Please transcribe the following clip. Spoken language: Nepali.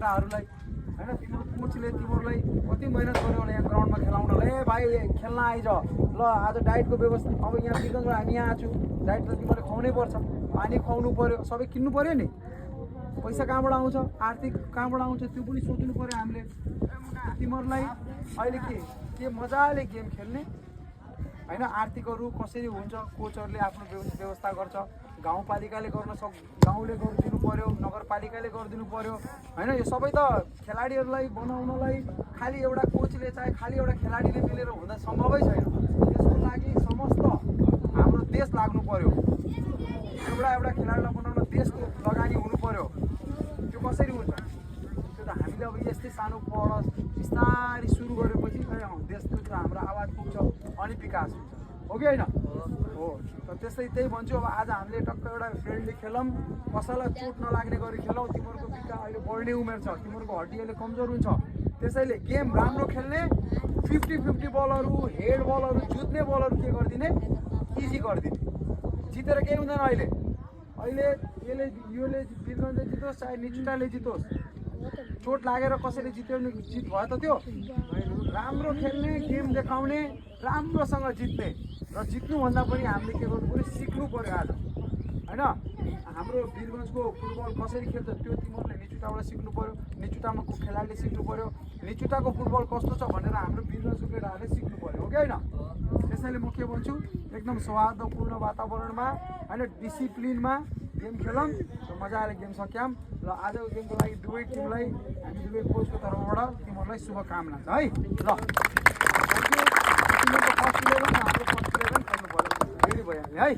केटाहरूलाई हैन तिम्रो कोचले तिमीहरूलाई कति मेहनत गर्यो होला यहाँ ग्राउन्डमा खेलाउनलाई ए भाइ खेल्न आइज ल आज डाइटको व्यवस्था अब यहाँ बिगन्जबाट हामी यहाँ आछु डाइट त तिमीहरूले खुवाउनै पर्छ पानी खुवाउनु पर्यो सबै किन्नु पर्यो नि पैसा कहाँबाट आउँछ आर्थिक कहाँबाट आउँछ त्यो पनि सोच्नु पर्यो हामीले तिमीहरूलाई अहिले के मजाले गेम खेल्ने हैन आर्थिकहरू कसरी हुन्छ कोचहरूले आफ्नो व्यवस्था गर्छ गाउँपालिकाले गाउँले गरिदिनु पर्यो नगरपालिकाले गरिदिनु पर्यो हैन यो सबै त खेलाडीहरूलाई बनाउनलाई खालि एउटा कोचले चाहे खालि एउटा खेलाडीले मिलेर हुँदा सम्भवै छैन त्यसको लागि समस्त हाम्रो देश लाग्नु पर्यो एउटा खेलाडीलाई बनाउन देशको लगानी हुनु पर्यो त्यो कसरी हुन्छ त्यो त हामीले अब यस्तै सानो पढ बिस्तारै सुरु गरेपछि देशको हाम्रो आवाज पुग्छ अनि विकास हुन्छ हो कि होइन हो त त्यही भन्छु अब आज हामीले टक्क एउटा फ्रेन्डली खेलौँ कसैलाई चोट नलाग्ने गरी खेलौँ तिमीहरूको विकास अहिले बढ्ने उमेर छ तिमीहरूको हड्डी अहिले कमजोर हुन्छ त्यसैले गेम राम्रो खेल्ने 50-50 बलहरू हेड बलहरू जुत्ने बलहरू के गरिदिने इजी गरिदिने जितेर केही हुँदैन अहिले योले बिरगन्जले जितोस् चाहे निचुटाले जितोस् चोट लागेर कसैले जित्यो भने जित भयो त त्यो राम्रो खेल्ने गेम देखाउने राम्रोसँग जित्ने र जित्नुभन्दा पनि हामीले के गर्नु पर्यो सिक्नु पर्यो आज हैन हाम्रो बिरगन्जको फुटबल कसरी खेल्छ त्यो तिमीहरूले निचुटाबाट सिक्नु पर्यो निचुटामा खेलाडीले सिक्नु पर्यो निचुटाको फुटबल कस्तो छ भनेर हाम्रो बिरगन्जको केटाहरूले सिक्नु पर्यो हो कि होइन त्यसैले म के भन्छु एकदम सौहार्दपूर्ण वातावरणमा हैन डिसिप्लिनमा गेम खेलौँ र मजाले गेम सक्यौँ र आजको गेमको लागि दुवै टिमलाई हामी दुवै कोचको तर्फबाट तिमीहरूलाई शुभकामना छ है ल तिमीहरूको फर्स्ट 11 हाम्रो फर्स्ट 11 खेल्नु पर्यो फेरि भइहाल्यो है